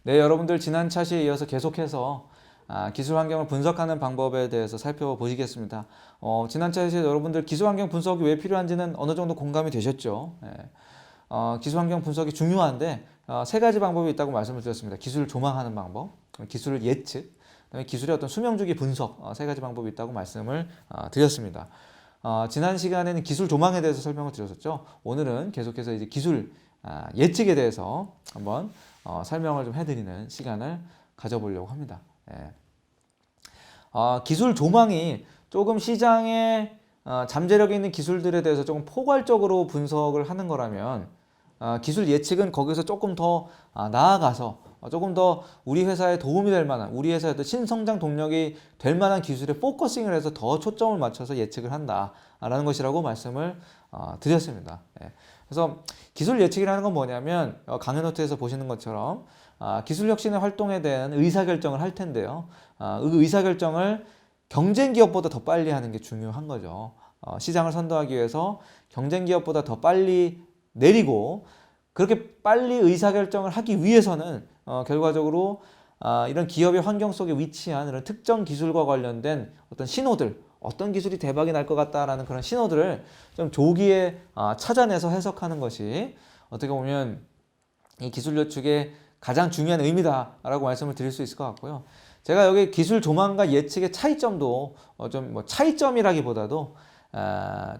네, 여러분들 지난 차시에 이어서 계속해서 기술 환경을 분석하는 방법에 대해서 살펴보시겠습니다. 지난 차시에 여러분들 기술 환경 분석이 왜 필요한지는 어느 정도 공감이 되셨죠? 네. 기술 환경 분석이 중요한데 세 가지 방법이 있다고 말씀을 드렸습니다. 기술을 조망하는 방법, 기술 예측, 그다음에 기술의 어떤 수명주기 분석 세 가지 방법이 있다고 말씀을 드렸습니다. 지난 시간에는 기술 조망에 대해서 설명을 드렸었죠. 오늘은 계속해서 이제 기술 예측에 대해서 한번 설명을 좀 해드리는 시간을 가져보려고 합니다. 예. 기술 조망이 조금 시장에 잠재력이 있는 기술들에 대해서 조금 포괄적으로 분석을 하는 거라면 기술 예측은 거기서 조금 더 나아가서 조금 더 우리 회사에 도움이 될 만한, 우리 회사의 신성장 동력이 될 만한 기술에 포커싱을 해서 더 초점을 맞춰서 예측을 한다라는 것이라고 말씀을 드렸습니다. 예. 그래서 기술 예측이라는 건 뭐냐면 강의 노트에서 보시는 것처럼 기술 혁신의 활동에 대한 의사결정을 할 텐데요. 그 의사결정을 경쟁 기업보다 더 빨리 하는 게 중요한 거죠. 시장을 선도하기 위해서 경쟁 기업보다 더 빨리 내리고 그렇게 빨리 의사결정을 하기 위해서는 결과적으로 이런 기업의 환경 속에 위치한 이런 특정 기술과 관련된 어떤 신호들, 어떤 기술이 대박이 날 것 같다라는 그런 신호들을 좀 조기에 찾아내서 해석하는 것이 어떻게 보면 이 기술 예측의 가장 중요한 의미다라고 말씀을 드릴 수 있을 것 같고요. 제가 여기 기술 조망과 예측의 차이점도 좀 뭐 차이점이라기보다도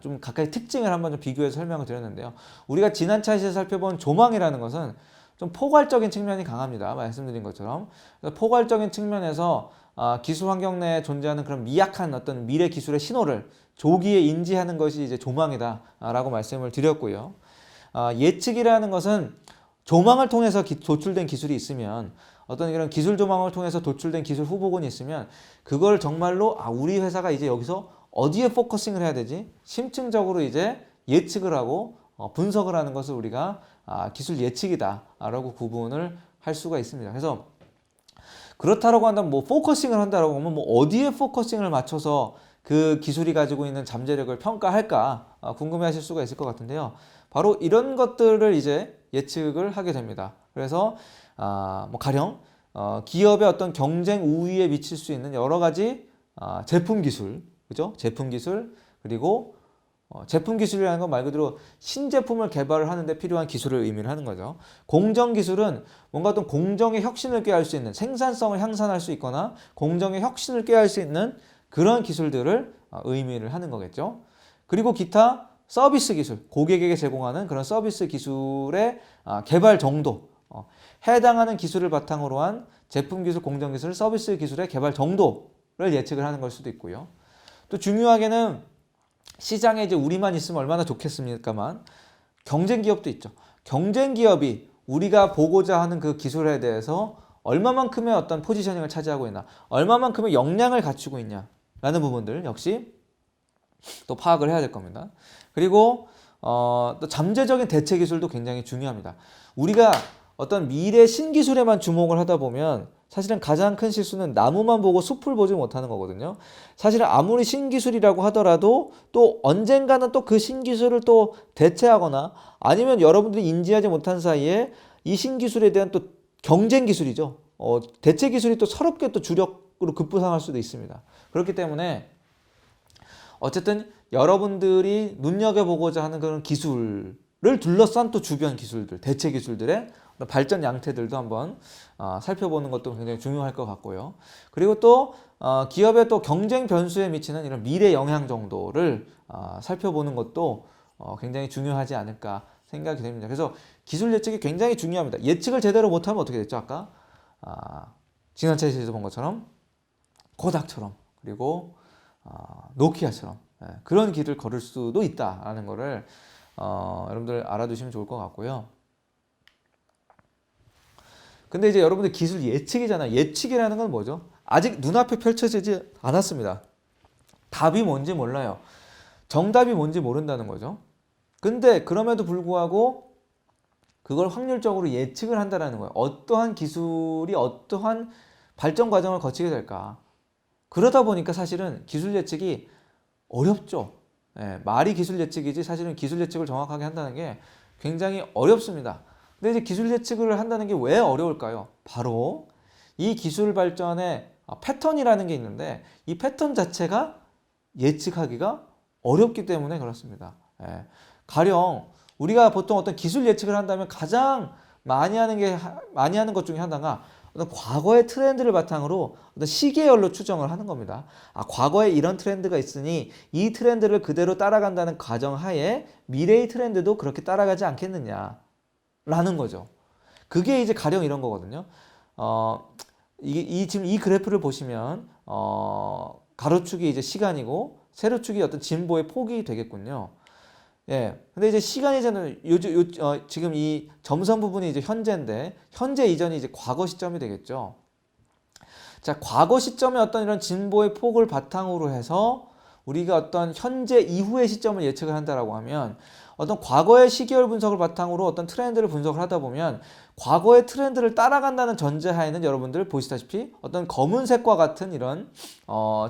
좀 각각의 특징을 한번 좀 비교해서 설명을 드렸는데요. 우리가 지난 차시에 살펴본 조망이라는 것은 좀 포괄적인 측면이 강합니다. 말씀드린 것처럼 포괄적인 측면에서 기술 환경 내에 존재하는 그런 미약한 어떤 미래 기술의 신호를 조기에 인지하는 것이 이제 조망이다라고 말씀을 드렸고요. 예측이라는 것은 조망을 통해서 도출된 기술이 있으면 어떤 이런 기술 조망을 통해서 도출된 기술 후보군이 있으면 그걸 정말로 우리 회사가 이제 여기서 어디에 포커싱을 해야 되지? 심층적으로 이제 예측을 하고 분석을 하는 것을 우리가 기술 예측이다라고 구분을 할 수가 있습니다. 그래서 그렇다라고 한다면 뭐 포커싱을 한다라고 하면 뭐 어디에 포커싱을 맞춰서 그 기술이 가지고 있는 잠재력을 평가할까 궁금해하실 수가 있을 것 같은데요. 바로 이런 것들을 이제 예측을 하게 됩니다. 그래서 뭐 가령 기업의 어떤 경쟁 우위에 미칠 수 있는 여러 가지 제품 기술, 그죠? 제품 기술 그리고 제품 기술이라는 건 말 그대로 신제품을 개발을 하는데 필요한 기술을 의미를 하는 거죠. 공정 기술은 뭔가 어떤 공정의 혁신을 꾀할 수 있는 생산성을 향상할 수 있거나 공정의 혁신을 꾀할 수 있는 그런 기술들을 의미를 하는 거겠죠. 그리고 기타 서비스 기술, 고객에게 제공하는 그런 서비스 기술의 개발 정도, 해당하는 기술을 바탕으로 한 제품 기술, 공정 기술, 서비스 기술의 개발 정도를 예측을 하는 걸 수도 있고요. 또 중요하게는 시장에 이제 우리만 있으면 얼마나 좋겠습니까만 경쟁 기업도 있죠. 경쟁 기업이 우리가 보고자 하는 그 기술에 대해서 얼마만큼의 어떤 포지셔닝을 차지하고 있나, 얼마만큼의 역량을 갖추고 있냐라는 부분들 역시 또 파악을 해야 될 겁니다. 그리고 또 잠재적인 대체 기술도 굉장히 중요합니다. 우리가 어떤 미래 신기술에만 주목을 하다 보면 사실은 가장 큰 실수는 나무만 보고 숲을 보지 못하는 거거든요. 사실은 아무리 신기술이라고 하더라도 또 언젠가는 또 그 신기술을 또 대체하거나 아니면 여러분들이 인지하지 못한 사이에 이 신기술에 대한 또 경쟁 기술이죠. 대체 기술이 또 서럽게 또 주력으로 급부상할 수도 있습니다. 그렇기 때문에 어쨌든 여러분들이 눈여겨보고자 하는 그런 기술을 둘러싼 또 주변 기술들, 대체 기술들의 발전 양태들도 한번 살펴보는 것도 굉장히 중요할 것 같고요. 그리고 또 기업의 또 경쟁 변수에 미치는 이런 미래 영향 정도를 살펴보는 것도 굉장히 중요하지 않을까 생각이 됩니다. 그래서 기술 예측이 굉장히 중요합니다. 예측을 제대로 못하면 어떻게 됐죠? 아까 지난 차에서 본 것처럼 코닥처럼 그리고 노키아처럼 그런 길을 걸을 수도 있다라는 거를 여러분들 알아두시면 좋을 것 같고요. 근데 이제 여러분들 기술 예측이잖아요. 예측이라는 건 뭐죠? 아직 눈앞에 펼쳐지지 않았습니다. 답이 뭔지 몰라요. 정답이 뭔지 모른다는 거죠. 근데 그럼에도 불구하고 그걸 확률적으로 예측을 한다는 거예요. 어떠한 기술이 어떠한 발전 과정을 거치게 될까. 그러다 보니까 사실은 기술 예측이 어렵죠. 말이 기술 예측이지 사실은 기술 예측을 정확하게 한다는 게 굉장히 어렵습니다. 근데 이제 기술 예측을 한다는 게 왜 어려울까요? 바로 이 기술 발전의 패턴이라는 게 있는데 이 패턴 자체가 예측하기가 어렵기 때문에 그렇습니다. 예. 가령 우리가 보통 어떤 기술 예측을 한다면 가장 많이 하는 것 중에 하나가 어떤 과거의 트렌드를 바탕으로 어떤 시계열로 추정을 하는 겁니다. 과거에 이런 트렌드가 있으니 이 트렌드를 그대로 따라간다는 가정하에 미래의 트렌드도 그렇게 따라가지 않겠느냐라는 거죠. 그게 이제 가령 이런 거거든요. 지금 이 그래프를 보시면 가로축이 이제 시간이고 세로축이 어떤 진보의 폭이 되겠군요. 예. 근데 이제 시간이 지금 이 점선 부분이 이제 현재인데 현재 이전이 이제 과거 시점이 되겠죠. 자, 과거 시점의 어떤 이런 진보의 폭을 바탕으로 해서 우리가 어떤 현재 이후의 시점을 예측을 한다라고 하면 어떤 과거의 시계열 분석을 바탕으로 어떤 트렌드를 분석을 하다 보면 과거의 트렌드를 따라간다는 전제하에는 여러분들 보시다시피 어떤 검은색과 같은 이런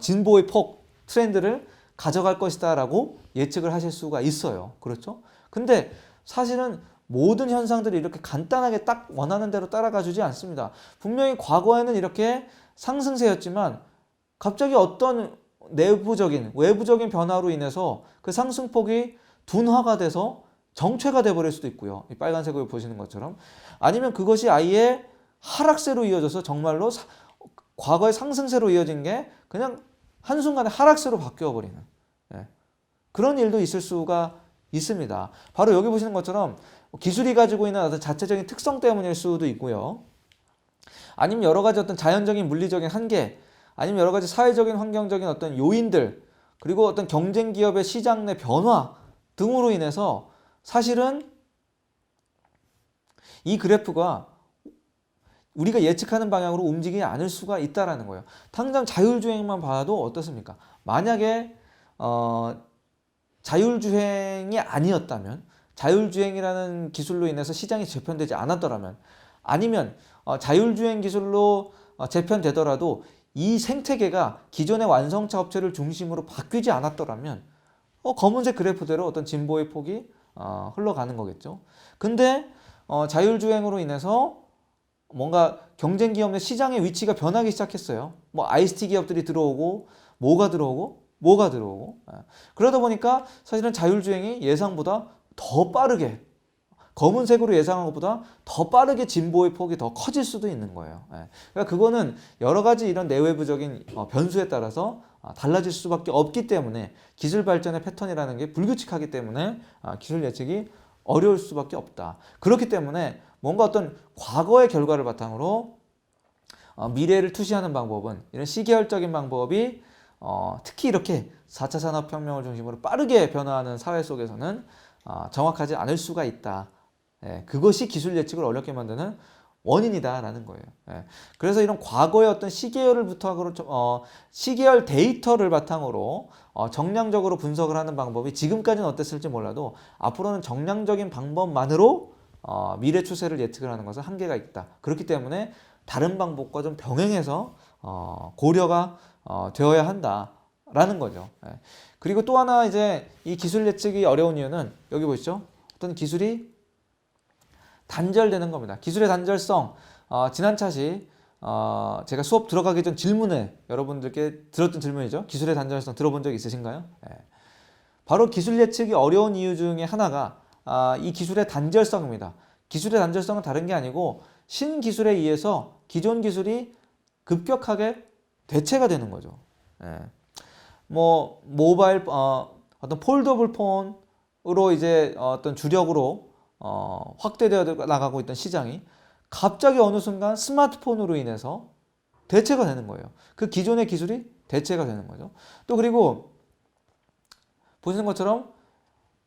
진보의 폭 트렌드를 가져갈 것이다 라고 예측을 하실 수가 있어요. 그렇죠? 근데 사실은 모든 현상들이 이렇게 간단하게 딱 원하는 대로 따라가 주지 않습니다. 분명히 과거에는 이렇게 상승세였지만 갑자기 어떤 외부적인 변화로 인해서 그 상승폭이 둔화가 돼서 정체가 돼버릴 수도 있고요. 이 빨간색으로 보시는 것처럼. 아니면 그것이 아예 하락세로 이어져서 정말로 과거의 상승세로 이어진 게 그냥 한순간에 하락세로 바뀌어버리는 그런 일도 있을 수가 있습니다. 바로 여기 보시는 것처럼 기술이 가지고 있는 어떤 자체적인 특성 때문일 수도 있고요. 아니면 여러 가지 어떤 자연적인 물리적인 한계, 아니면 여러 가지 사회적인 환경적인 어떤 요인들, 그리고 어떤 경쟁 기업의 시장 내 변화 등으로 인해서 사실은 이 그래프가 우리가 예측하는 방향으로 움직이지 않을 수가 있다는 거예요. 당장 자율주행만 봐도 어떻습니까? 만약에 자율주행이 아니었다면, 자율주행이라는 기술로 인해서 시장이 재편되지 않았더라면, 아니면 자율주행 기술로 재편되더라도 이 생태계가 기존의 완성차 업체를 중심으로 바뀌지 않았더라면 검은색 그래프대로 어떤 진보의 폭이 흘러가는 거겠죠. 근데 자율주행으로 인해서 뭔가 경쟁 기업 내 시장의 위치가 변하기 시작했어요. 뭐 ICT 기업들이 들어오고 뭐가 들어오고 그러다 보니까 사실은 자율주행이 예상보다 더 빠르게 검은색으로 예상한 것보다 더 빠르게 진보의 폭이 더 커질 수도 있는 거예요. 그러니까 그거는 여러 가지 이런 내외부적인 변수에 따라서 달라질 수밖에 없기 때문에 기술 발전의 패턴이라는 게 불규칙하기 때문에 기술 예측이 어려울 수밖에 없다. 그렇기 때문에 뭔가 어떤 과거의 결과를 바탕으로 미래를 투시하는 방법은 이런 시계열적인 방법이 특히 이렇게 4차 산업혁명을 중심으로 빠르게 변화하는 사회 속에서는 정확하지 않을 수가 있다. 그것이 기술 예측을 어렵게 만드는 원인이다라는 거예요. 그래서 이런 과거의 어떤 시계열 데이터를 바탕으로 정량적으로 분석을 하는 방법이 지금까지는 어땠을지 몰라도 앞으로는 정량적인 방법만으로 미래 추세를 예측을 하는 것은 한계가 있다. 그렇기 때문에 다른 방법과 좀 병행해서 고려가 되어야 한다라는 거죠. 그리고 또 하나 이제 이 기술 예측이 어려운 이유는 여기 보시죠. 어떤 기술이 단절되는 겁니다. 기술의 단절성. 지난 차시 제가 수업 들어가기 전 질문에 여러분들께 들었던 질문이죠. 기술의 단절성 들어본 적 있으신가요? 바로 기술 예측이 어려운 이유 중에 하나가 이 기술의 단절성입니다. 기술의 단절성은 다른 게 아니고 신기술에 의해서 기존 기술이 급격하게 대체가 되는 거죠. 뭐 모바일 어떤 폴더블 폰으로 이제 어떤 주력으로 확대되어 나가고 있던 시장이 갑자기 어느 순간 스마트폰으로 인해서 대체가 되는 거예요. 그 기존의 기술이 대체가 되는 거죠. 또 그리고 보시는 것처럼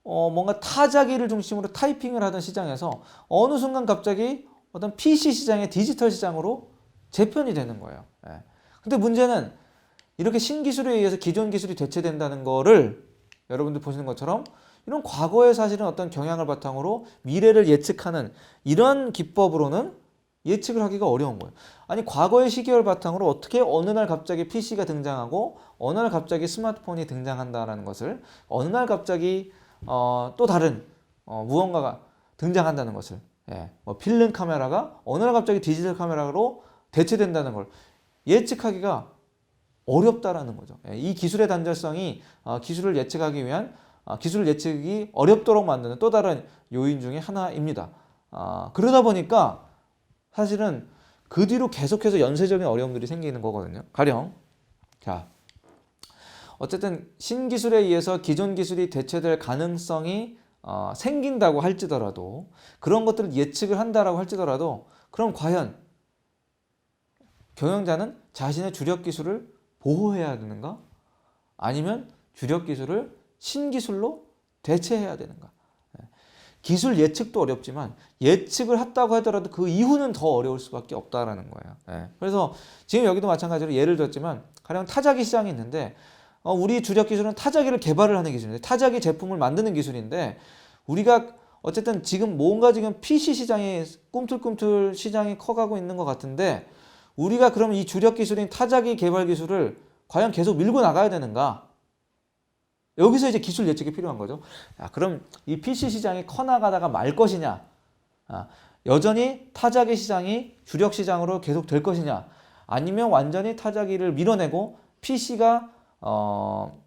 뭔가 타자기를 중심으로 타이핑을 하던 시장에서 어느 순간 갑자기 어떤 PC 시장의 디지털 시장으로 재편이 되는 거예요. 근데 문제는 이렇게 신기술에 의해서 기존 기술이 대체된다는 거를 여러분들 보시는 것처럼 이런 과거의 사실은 어떤 경향을 바탕으로 미래를 예측하는 이런 기법으로는 예측을 하기가 어려운 거예요. 아니 과거의 시계열 바탕으로 어떻게 어느 날 갑자기 PC가 등장하고 어느 날 갑자기 스마트폰이 등장한다라는 것을 어느 날 갑자기 또 다른 무언가가 등장한다는 것을 예, 뭐 필름 카메라가 어느 날 갑자기 디지털 카메라로 대체된다는 걸 예측하기가 어렵다라는 거죠. 예, 이 기술의 단절성이 기술을 예측하기 위한 기술 예측이 어렵도록 만드는 또 다른 요인 중에 하나입니다. 그러다 보니까 사실은 그 뒤로 계속해서 연쇄적인 어려움들이 생기는 거거든요. 가령 자 어쨌든 신기술에 의해서 기존 기술이 대체될 가능성이 생긴다고 할지더라도 그런 것들을 예측을 한다라고 할지더라도 그럼 과연 경영자는 자신의 주력 기술을 보호해야 되는가? 아니면 주력 기술을 신기술로 대체해야 되는가? 기술 예측도 어렵지만 예측을 했다고 하더라도 그 이후는 더 어려울 수밖에 없다라는 거예요. 그래서 지금 여기도 마찬가지로 예를 들었지만 가령 타자기 시장이 있는데 우리 주력 기술은 타자기를 개발을 하는 기술인데 타자기 제품을 만드는 기술인데 우리가 어쨌든 지금 뭔가 지금 PC 시장이 꿈틀꿈틀 시장이 커가고 있는 것 같은데 우리가 그럼 이 주력 기술인 타자기 개발 기술을 과연 계속 밀고 나가야 되는가? 여기서 이제 기술 예측이 필요한 거죠. 그럼 이 PC 시장이 커나가다가 말 것이냐? 여전히 타자기 시장이 주력 시장으로 계속 될 것이냐? 아니면 완전히 타자기를 밀어내고 PC가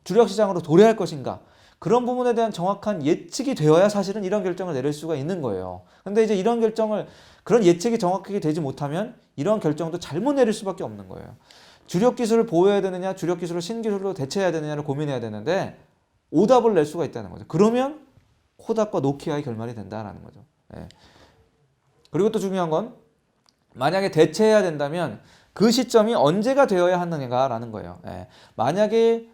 주력 시장으로 도래할 것인가? 그런 부분에 대한 정확한 예측이 되어야 사실은 이런 결정을 내릴 수가 있는 거예요. 근데 이제 이런 결정을 그런 예측이 정확하게 되지 못하면 이런 결정도 잘못 내릴 수밖에 없는 거예요. 주력 기술을 보호해야 되느냐, 주력 기술을 신기술로 대체해야 되느냐를 고민해야 되는데 오답을 낼 수가 있다는 거죠. 그러면 코닥과 노키아의 결말이 된다는 거죠. 그리고 또 중요한 건 만약에 대체해야 된다면 그 시점이 언제가 되어야 하느냐라는 거예요. 만약에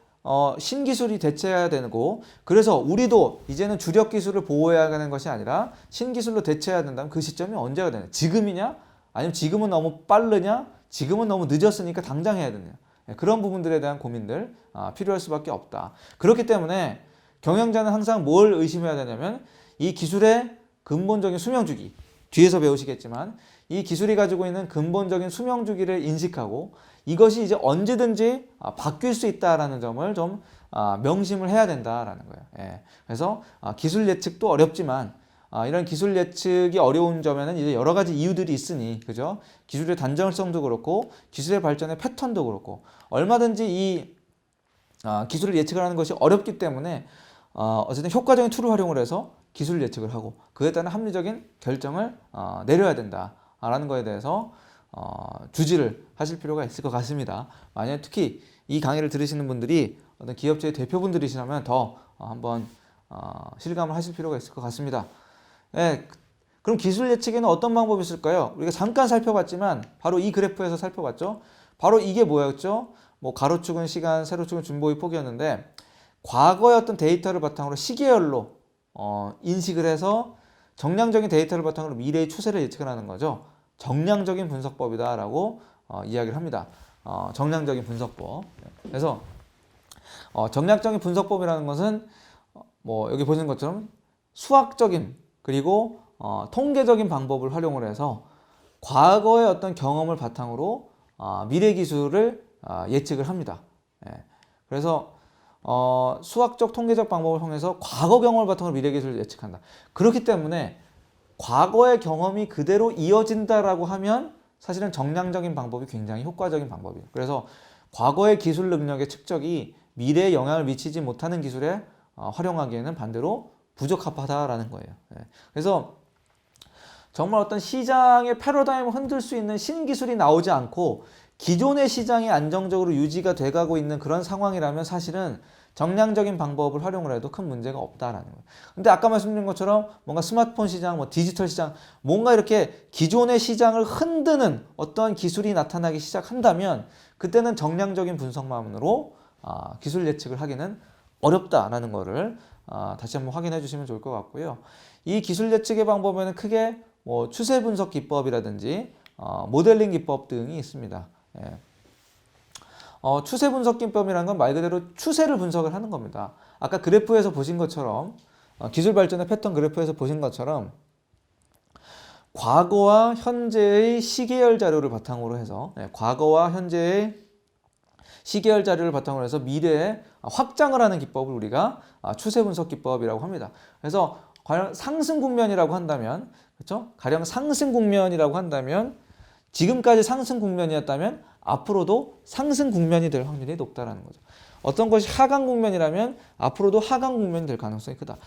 신기술이 대체해야 되고 그래서 우리도 이제는 주력 기술을 보호해야 하는 것이 아니라 신기술로 대체해야 된다면 그 시점이 언제가 되냐? 지금이냐? 아니면 지금은 너무 빠르냐? 지금은 너무 늦었으니까 당장 해야 되느냐? 그런 부분들에 대한 고민들 필요할 수밖에 없다. 그렇기 때문에 경영자는 항상 뭘 의심해야 되냐면 이 기술의 근본적인 수명주기 뒤에서 배우시겠지만 이 기술이 가지고 있는 근본적인 수명주기를 인식하고 이것이 이제 언제든지 바뀔 수 있다라는 점을 좀 명심을 해야 된다라는 거예요. 그래서 기술 예측도 어렵지만 이런 기술 예측이 어려운 점에는 이제 여러 가지 이유들이 있으니 그죠? 기술의 단정성도 그렇고 기술의 발전의 패턴도 그렇고 얼마든지 이 기술을 예측을 하는 것이 어렵기 때문에 어쨌든 효과적인 툴을 활용을 해서 기술 예측을 하고 그에 따른 합리적인 결정을 내려야 된다라는 거에 대해서 주지를 하실 필요가 있을 것 같습니다. 만약 특히 이 강의를 들으시는 분들이 어떤 기업체의 대표분들이시라면 더 한번 실감을 하실 필요가 있을 것 같습니다. 그럼 기술 예측에는 어떤 방법이 있을까요? 우리가 잠깐 살펴봤지만 바로 이 그래프에서 살펴봤죠. 바로 이게 뭐였죠? 뭐 가로축은 시간, 세로축은 준보의 폭이었는데 과거의 어떤 데이터를 바탕으로 시계열로 인식을 해서 정량적인 데이터를 바탕으로 미래의 추세를 예측을 하는 거죠. 정량적인 분석법이다라고 이야기를 합니다. 정량적인 분석법. 그래서 정량적인 분석법이라는 것은 뭐 여기 보시는 것처럼 수학적인 그리고 통계적인 방법을 활용을 해서 과거의 어떤 경험을 바탕으로 미래 기술을 예측을 합니다. 그래서 수학적 통계적 방법을 통해서 과거 경험을 바탕으로 미래 기술을 예측한다. 그렇기 때문에 과거의 경험이 그대로 이어진다라고 하면 사실은 정량적인 방법이 굉장히 효과적인 방법이에요. 그래서 과거의 기술 능력의 축적이 미래에 영향을 미치지 못하는 기술에 활용하기에는 반대로 부적합하다라는 거예요. 그래서 정말 어떤 시장의 패러다임을 흔들 수 있는 신기술이 나오지 않고 기존의 시장이 안정적으로 유지가 돼가고 있는 그런 상황이라면 사실은 정량적인 방법을 활용을 해도 큰 문제가 없다라는 거예요. 근데 아까 말씀드린 것처럼 뭔가 스마트폰 시장, 뭐 디지털 시장, 뭔가 이렇게 기존의 시장을 흔드는 어떠한 기술이 나타나기 시작한다면 그때는 정량적인 분석만으로 기술 예측을 하기는 어렵다라는 거를 다시 한번 확인해 주시면 좋을 것 같고요. 이 기술 예측의 방법에는 크게 뭐 추세 분석 기법이라든지 모델링 기법 등이 있습니다. 추세 분석 기법이라는 건 말 그대로 추세를 분석을 하는 겁니다. 아까 그래프에서 보신 것처럼 기술 발전의 패턴 그래프에서 보신 것처럼 과거와 현재의 시계열 자료를 바탕으로 해서 과거와 현재의 시계열 자료를 바탕으로 해서 미래에 확장을 하는 기법을 우리가 추세 분석 기법이라고 합니다. 그래서 가령 상승 국면이라고 한다면, 그렇죠? 가령 상승 국면이라고 한다면 지금까지 상승 국면이었다면 앞으로도 상승 국면이 될 확률이 높다라는 거죠. 어떤 것이 하강 국면이라면 앞으로도 하강 국면이 될 가능성이 크다.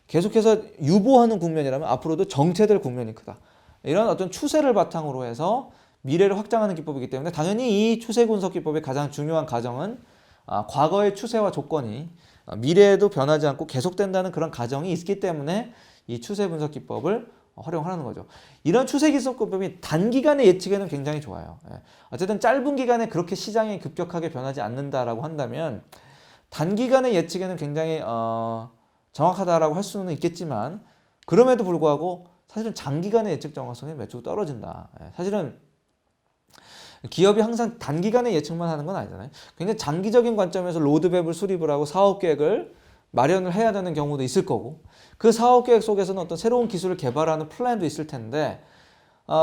계속해서 유보하는 국면이라면 앞으로도 정체될 국면이 크다. 이런 어떤 추세를 바탕으로 해서 미래를 확장하는 기법이기 때문에 당연히 이 추세 분석 기법의 가장 중요한 가정은 과거의 추세와 조건이 미래에도 변하지 않고 계속된다는 그런 가정이 있기 때문에 이 추세 분석 기법을 활용하는 거죠. 이런 추세 분석 기법이 단기간의 예측에는 굉장히 좋아요. 어쨌든 짧은 기간에 그렇게 시장이 급격하게 변하지 않는다라고 한다면 단기간의 예측에는 굉장히 정확하다라고 할 수는 있겠지만 그럼에도 불구하고 사실은 장기간의 예측 정확성이 매우 떨어진다. 사실은 기업이 항상 단기간의 예측만 하는 건 아니잖아요. 굉장히 장기적인 관점에서 로드맵을 수립을 하고 사업 계획을 마련을 해야 되는 경우도 있을 거고 그 사업 계획 속에서는 어떤 새로운 기술을 개발하는 플랜도 있을 텐데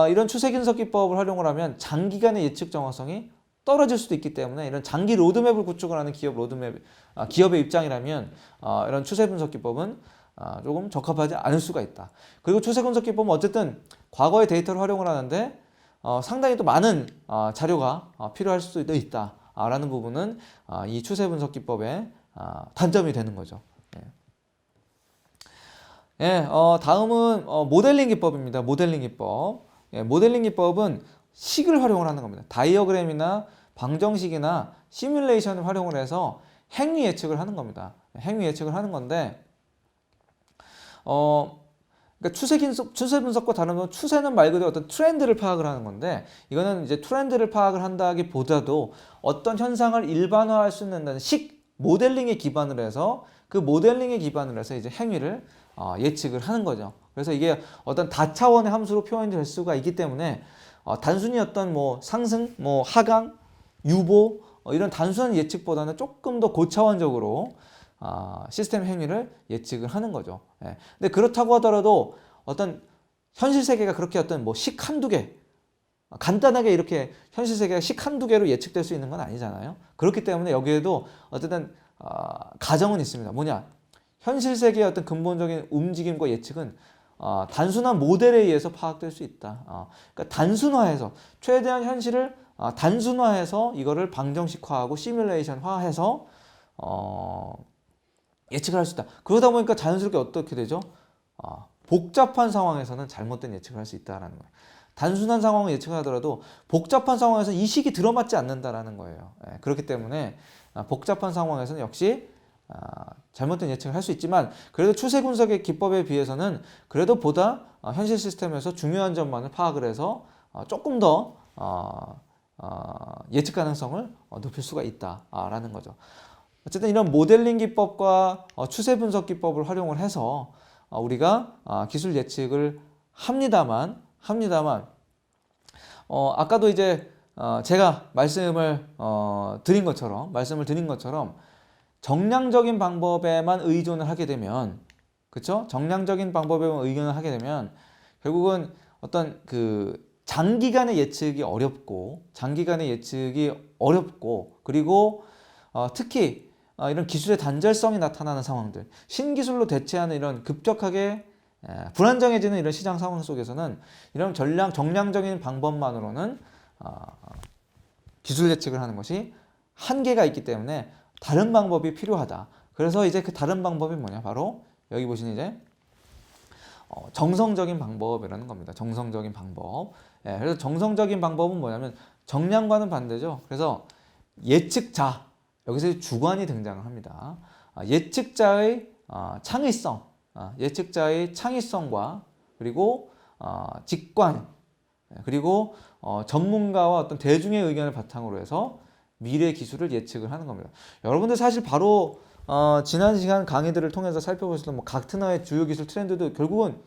이런 추세 분석 기법을 활용을 하면 장기간의 예측 정확성이 떨어질 수도 있기 때문에 이런 장기 로드맵을 구축을 하는 기업의 입장이라면 이런 추세 분석 기법은 조금 적합하지 않을 수가 있다. 그리고 추세 분석 기법은 어쨌든 과거의 데이터를 활용을 하는데 상당히 또 많은 자료가 필요할 수도 있다라는 부분은 이 추세 분석 기법의 단점이 되는 거죠. 다음은 모델링 기법입니다. 모델링 기법. 모델링 기법은 식을 활용을 하는 겁니다. 다이어그램이나 방정식이나 시뮬레이션을 활용을 해서 행위 예측을 하는 겁니다. 행위 예측을 하는 건데 그러니까 추세 분석과 다른 건 추세는 말 그대로 어떤 트렌드를 파악을 하는 건데 이거는 이제 트렌드를 파악을 한다기보다도 어떤 현상을 일반화할 수 있는 모델링에 기반을 해서 그 모델링에 기반을 해서 이제 행위를 예측을 하는 거죠. 그래서 이게 어떤 다차원의 함수로 표현이 될 수가 있기 때문에 단순히 어떤 뭐 상승, 뭐 하강, 유보 이런 단순한 예측보다는 조금 더 고차원적으로 시스템 행위를 예측을 하는 거죠. 근데 그렇다고 하더라도 어떤 현실 세계가 그렇게 어떤 뭐 식 한두 개 간단하게 이렇게 현실 세계가 식 한두 개로 예측될 수 있는 건 아니잖아요. 그렇기 때문에 여기에도 어쨌든 가정은 있습니다. 뭐냐? 현실 세계의 어떤 근본적인 움직임과 예측은 단순한 모델에 의해서 파악될 수 있다. 그러니까 단순화해서 최대한 현실을 단순화해서 이거를 방정식화하고 시뮬레이션화해서 예측을 할 수 있다. 그러다 보니까 자연스럽게 어떻게 되죠? 복잡한 상황에서는 잘못된 예측을 할 수 있다라는 거예요. 단순한 상황을 예측하더라도 복잡한 상황에서 이 식이 들어맞지 않는다라는 거예요. 그렇기 때문에 복잡한 상황에서는 역시 잘못된 예측을 할 수 있지만 그래도 추세 분석의 기법에 비해서는 그래도 보다 현실 시스템에서 중요한 점만을 파악을 해서 조금 더 예측 가능성을 높일 수가 있다라는 거죠. 어쨌든 이런 모델링 기법과 추세 분석 기법을 활용을 해서 우리가 기술 예측을 합니다만 아까도 이제 제가 말씀을 드린 것처럼 정량적인 방법에만 의존을 하게 되면 그렇죠? 정량적인 방법에만 의존을 하게 되면 결국은 어떤 그 장기간의 예측이 어렵고 그리고 특히 이런 기술의 단절성이 나타나는 상황들, 신기술로 대체하는 이런 급격하게 불안정해지는 이런 시장 상황 속에서는 이런 정량적인 방법만으로는 기술 예측을 하는 것이 한계가 있기 때문에 다른 방법이 필요하다. 그래서 이제 그 다른 방법이 뭐냐? 바로 여기 보시는 이제 정성적인 방법이라는 겁니다. 정성적인 방법. 그래서 정성적인 방법은 뭐냐면 정량과는 반대죠. 그래서 예측자, 여기서 주관이 등장을 합니다. 예측자의 창의성과 그리고 직관, 그리고 전문가와 어떤 대중의 의견을 바탕으로 해서 미래 기술을 예측을 하는 겁니다. 여러분들 사실 바로 지난 시간 강의들을 통해서 살펴보셨던 뭐 가트너의 주요 기술 트렌드도 결국은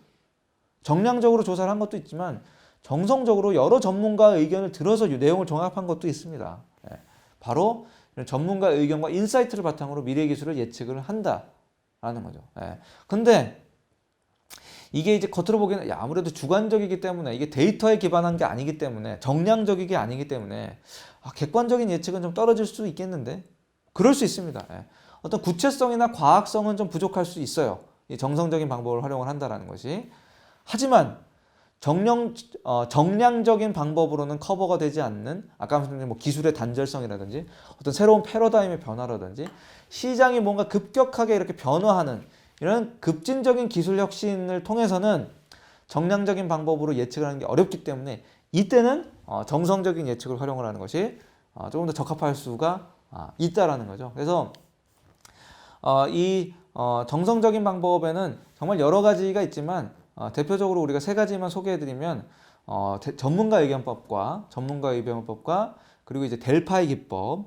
정량적으로 조사를 한 것도 있지만 정성적으로 여러 전문가의 의견을 들어서 내용을 종합한 것도 있습니다. 바로 전문가의 의견과 인사이트를 바탕으로 미래 기술을 예측을 한다라는 거죠. 근데 이게 이제 겉으로 보기에는 아무래도 주관적이기 때문에 이게 데이터에 기반한 게 아니기 때문에 정량적이게 아니기 때문에 객관적인 예측은 좀 떨어질 수 있겠는데 그럴 수 있습니다. 어떤 구체성이나 과학성은 좀 부족할 수 있어요. 이 정성적인 방법을 활용을 한다라는 것이. 하지만 정량적인 방법으로는 커버가 되지 않는, 아까 말씀드린 뭐 기술의 단절성이라든지 어떤 새로운 패러다임의 변화라든지 시장이 뭔가 급격하게 이렇게 변화하는 이런 급진적인 기술 혁신을 통해서는 정량적인 방법으로 예측을 하는 게 어렵기 때문에 이때는 정성적인 예측을 활용을 하는 것이 조금 더 적합할 수가 있다라는 거죠. 그래서 이 정성적인 방법에는 정말 여러 가지가 있지만 대표적으로 우리가 세 가지만 소개해드리면 전문가 의견법과 그리고 이제 델파이 기법,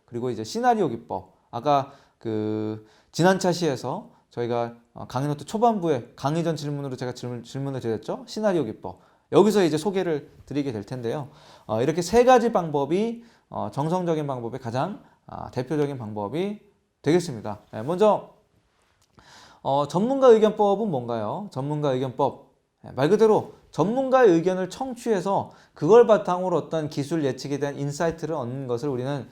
그리고 이제 시나리오 기법. 아까 그 지난차 시에서 저희가 강의 노트 초반부에 강의 전 질문으로 제가 질문을 드렸죠. 시나리오 기법. 여기서 이제 소개를 드리게 될 텐데요. 이렇게 세 가지 방법이 정성적인 방법의 가장 대표적인 방법이 되겠습니다. 먼저 전문가 의견법은 뭔가요? 전문가 의견법. 말 그대로 전문가의 의견을 청취해서 그걸 바탕으로 어떤 기술 예측에 대한 인사이트를 얻는 것을 우리는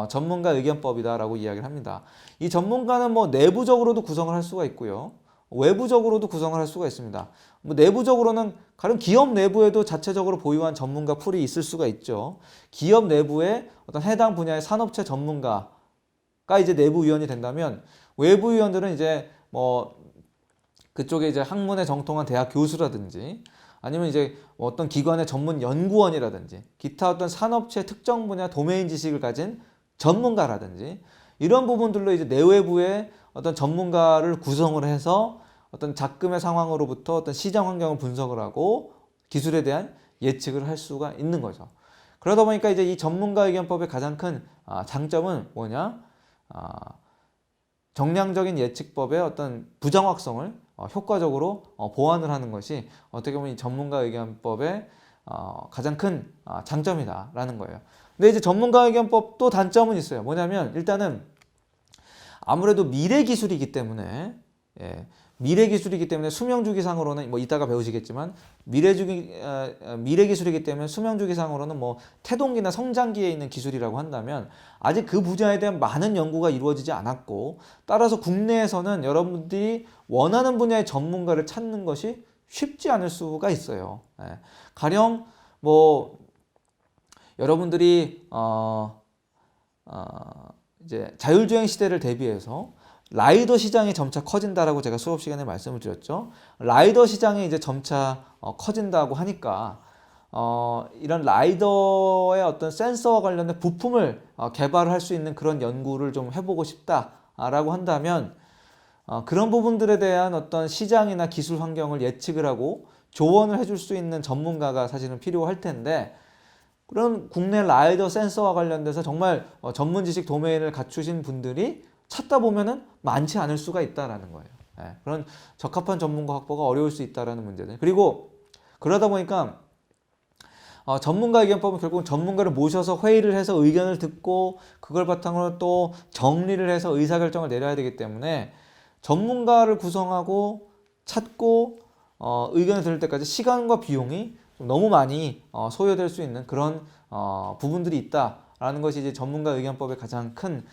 전문가 의견법이다라고 이야기를 합니다. 이 전문가는 뭐 내부적으로도 구성을 할 수가 있고요. 외부적으로도 구성을 할 수가 있습니다. 뭐 내부적으로는 가령 기업 내부에도 자체적으로 보유한 전문가 풀이 있을 수가 있죠. 기업 내부에 어떤 해당 분야의 산업체 전문가가 이제 내부위원이 된다면 외부위원들은 이제 뭐 그쪽에 이제 학문에 정통한 대학 교수라든지 아니면 이제 어떤 기관의 전문 연구원이라든지 기타 어떤 산업체 특정 분야 도메인 지식을 가진 전문가라든지 이런 부분들로 이제 내외부의 어떤 전문가를 구성을 해서 어떤 작금의 상황으로부터 어떤 시장 환경을 분석을 하고 기술에 대한 예측을 할 수가 있는 거죠. 그러다 보니까 이제 이 전문가 의견법의 가장 큰 장점은 뭐냐? 정량적인 예측법의 어떤 부정확성을 효과적으로 보완을 하는 것이 어떻게 보면 이 전문가 의견법의 가장 큰 장점이다라는 거예요. 근데 이제 전문가 의견법 또 단점은 있어요. 뭐냐면 일단은 아무래도 미래 기술이기 때문에 수명 주기상으로는 뭐 이따가 배우시겠지만 미래 기술이기 때문에 수명 주기상으로는 뭐 태동기나 성장기에 있는 기술이라고 한다면 아직 그 분야에 대한 많은 연구가 이루어지지 않았고 따라서 국내에서는 여러분들이 원하는 분야의 전문가를 찾는 것이 쉽지 않을 수가 있어요. 가령 뭐 여러분들이 이제 자율주행 시대를 대비해서 라이더 시장이 점차 커진다라고 제가 수업 시간에 말씀을 드렸죠. 라이더 시장이 이제 점차 커진다고 하니까 이런 라이더의 어떤 센서와 관련된 부품을 개발을 할 수 있는 그런 연구를 좀 해보고 싶다라고 한다면 그런 부분들에 대한 어떤 시장이나 기술 환경을 예측을 하고 조언을 해줄 수 있는 전문가가 사실은 필요할 텐데 그런 국내 라이더 센서와 관련돼서 정말 전문 지식 도메인을 갖추신 분들이 찾다 보면은 많지 않을 수가 있다라는 거예요. 그런 적합한 전문가 확보가 어려울 수 있다라는 문제들. 그리고 그러다 보니까 전문가 의견법은 결국은 전문가를 모셔서 회의를 해서 의견을 듣고 그걸 바탕으로 또 정리를 해서 의사결정을 내려야 되기 때문에 전문가를 구성하고 찾고 의견을 들을 때까지 시간과 비용이 좀 너무 많이 소요될 수 있는 그런 부분들이 있다라는 것이 이제 전문가 의견법의 가장 큰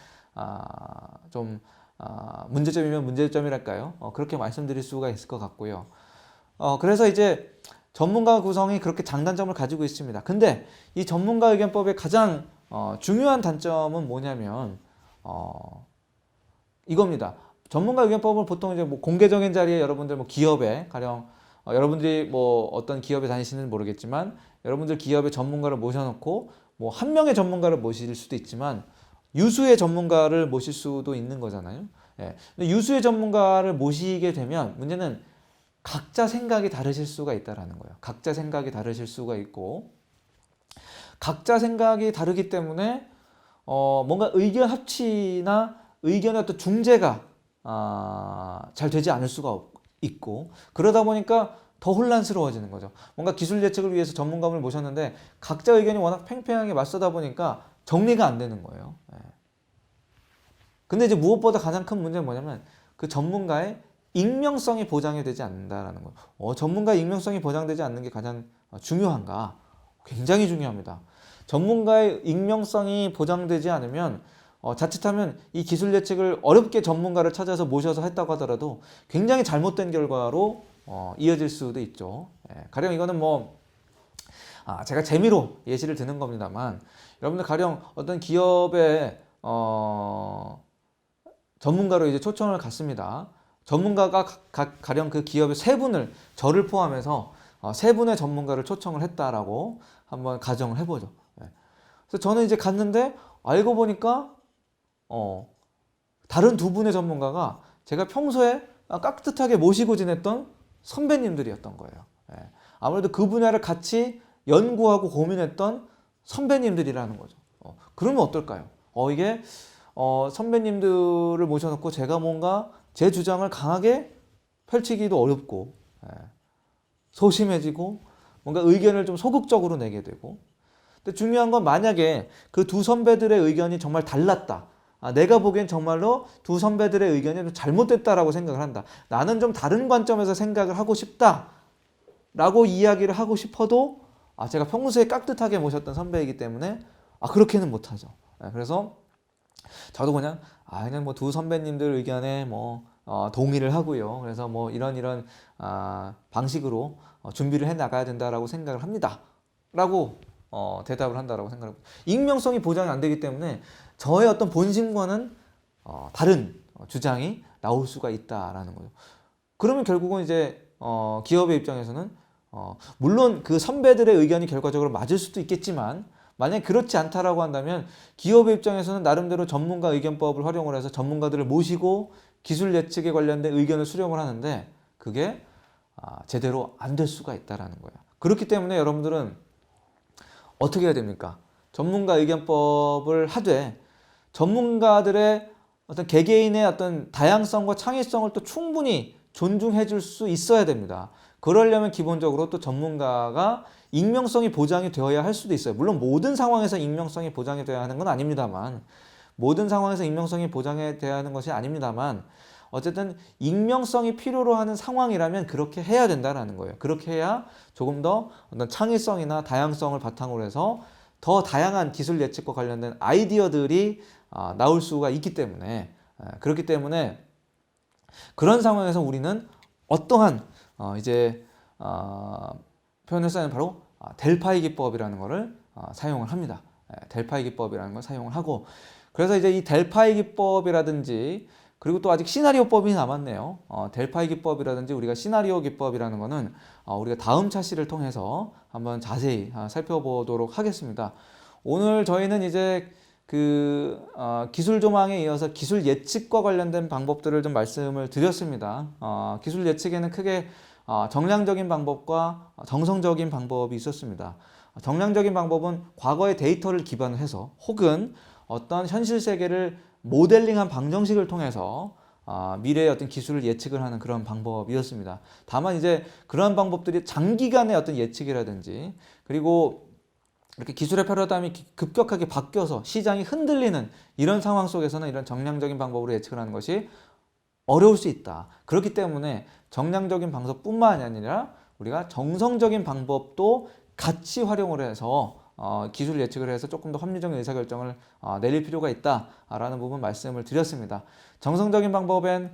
문제점이면 문제점이랄까요? 그렇게 말씀드릴 수가 있을 것 같고요. 그래서 이제 전문가 구성이 그렇게 장단점을 가지고 있습니다. 근데 이 전문가 의견법의 가장 중요한 단점은 뭐냐면 이겁니다. 전문가 의견법을 보통 이제 뭐 공개적인 자리에 여러분들 뭐 기업에 가령 여러분들이 뭐 어떤 기업에 다니시는지 모르겠지만 여러분들 기업의 전문가를 모셔놓고 뭐 한 명의 전문가를 모실 수도 있지만 유수의 전문가를 모실 수도 있는 거잖아요. 근데 유수의 전문가를 모시게 되면 문제는 각자 생각이 다르실 수가 있다라는 거예요. 각자 생각이 다르실 수가 있고 각자 생각이 다르기 때문에 뭔가 의견 합치나 의견의 어떤 중재가 잘 되지 않을 수가 있고 그러다 보니까 더 혼란스러워지는 거죠. 뭔가 기술 예측을 위해서 전문가를 모셨는데 각자 의견이 워낙 팽팽하게 맞서다 보니까 정리가 안 되는 거예요. 근데 이제 무엇보다 가장 큰 문제는 뭐냐면 그 전문가의 익명성이 보장이 되지 않는다라는 거예요. 전문가의 익명성이 보장되지 않는 게 가장 중요한가? 굉장히 중요합니다. 전문가의 익명성이 보장되지 않으면 자칫하면 이 기술 예측을 어렵게 전문가를 찾아서 모셔서 했다고 하더라도 굉장히 잘못된 결과로 이어질 수도 있죠. 예, 가령 이거는 제가 재미로 예시를 드는 겁니다만, 여러분들 가령 어떤 기업의 전문가로 이제 초청을 갔습니다. 전문가가 가령 그 기업의 세 분을, 저를 포함해서 세 분의 전문가를 초청을 했다라고 한번 가정을 해보죠. 예. 그래서 저는 이제 갔는데 알고 보니까 다른 두 분의 전문가가 제가 평소에 깍듯하게 모시고 지냈던 선배님들이었던 거예요. 예. 아무래도 그 분야를 같이 연구하고 고민했던 선배님들이라는 거죠. 그러면 어떨까요? 이게 선배님들을 모셔놓고 제가 뭔가 제 주장을 강하게 펼치기도 어렵고, 소심해지고 뭔가 의견을 좀 소극적으로 내게 되고. 근데 중요한 건 만약에 그 두 선배들의 의견이 정말 달랐다. 내가 보기엔 정말로 두 선배들의 의견이 좀 잘못됐다라고 생각을 한다. 나는 좀 다른 관점에서 생각을 하고 싶다라고 이야기를 하고 싶어도 제가 평소에 깍듯하게 모셨던 선배이기 때문에 그렇게는 못하죠. 그래서 저도 그냥 뭐 두 선배님들 의견에 동의를 하고요. 그래서 이런 방식으로 준비를 해 나가야 된다라고 생각을 합니다라고 대답을 한다라고 생각합니다. 익명성이 보장이 안 되기 때문에 저의 어떤 본심과는 다른 주장이 나올 수가 있다라는 거죠. 그러면 결국은 이제 기업의 입장에서는 물론 그 선배들의 의견이 결과적으로 맞을 수도 있겠지만, 만약에 그렇지 않다라고 한다면 기업의 입장에서는 나름대로 전문가 의견법을 활용을 해서 전문가들을 모시고 기술 예측에 관련된 의견을 수렴을 하는데 그게 제대로 안 될 수가 있다라는 거예요. 그렇기 때문에 여러분들은 어떻게 해야 됩니까? 전문가 의견법을 하되 전문가들의 어떤 개개인의 어떤 다양성과 창의성을 또 충분히 존중해 줄 수 있어야 됩니다. 그러려면 기본적으로 또 전문가가 익명성이 보장이 되어야 할 수도 있어요. 물론 모든 상황에서 익명성이 보장이 되어야 하는 건 아닙니다만, 어쨌든 익명성이 필요로 하는 상황이라면 그렇게 해야 된다는 거예요. 그렇게 해야 조금 더 어떤 창의성이나 다양성을 바탕으로 해서 더 다양한 기술 예측과 관련된 아이디어들이 나올 수가 있기 때문에, 그렇기 때문에 그런 상황에서 우리는 어떠한 표현을 쓰는 바로 델파이 기법이라는 것을 사용을 합니다. 델파이 기법이라는 걸 사용을 하고, 그래서 이제 이 델파이 기법이라든지, 그리고 또 아직 시나리오법이 남았네요. 델파이 기법이라든지 우리가 시나리오 기법이라는 거는 우리가 다음 차시를 통해서 한번 자세히 살펴보도록 하겠습니다. 오늘 저희는 이제 기술 조망에 이어서 기술 예측과 관련된 방법들을 좀 말씀을 드렸습니다. 기술 예측에는 크게 정량적인 방법과 정성적인 방법이 있었습니다. 정량적인 방법은 과거의 데이터를 기반으로 해서 혹은 어떤 현실 세계를 모델링한 방정식을 통해서 미래의 어떤 기술을 예측을 하는 그런 방법이었습니다. 다만 이제 그러한 방법들이 장기간의 어떤 예측이라든지, 그리고 이렇게 기술의 패러다임이 급격하게 바뀌어서 시장이 흔들리는 이런 상황 속에서는 이런 정량적인 방법으로 예측을 하는 것이 어려울 수 있다. 그렇기 때문에 정량적인 방법뿐만 아니라 우리가 정성적인 방법도 같이 활용을 해서 기술 예측을 해서 조금 더 합리적인 의사결정을 내릴 필요가 있다라는 부분 말씀을 드렸습니다. 정성적인 방법엔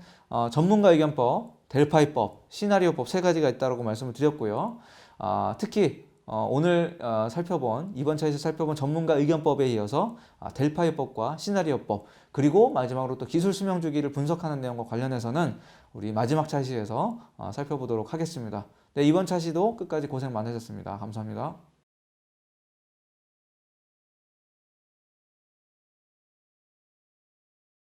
전문가 의견법, 델파이법, 시나리오법 세 가지가 있다고 말씀을 드렸고요. 특히 오늘 이번 차에서 살펴본 전문가 의견법에 이어서 델파이법과 시나리오법, 그리고 마지막으로 또 기술 수명 주기를 분석하는 내용과 관련해서는 우리 마지막 차시에서 살펴보도록 하겠습니다. 네, 이번 차시도 끝까지 고생 많으셨습니다. 감사합니다.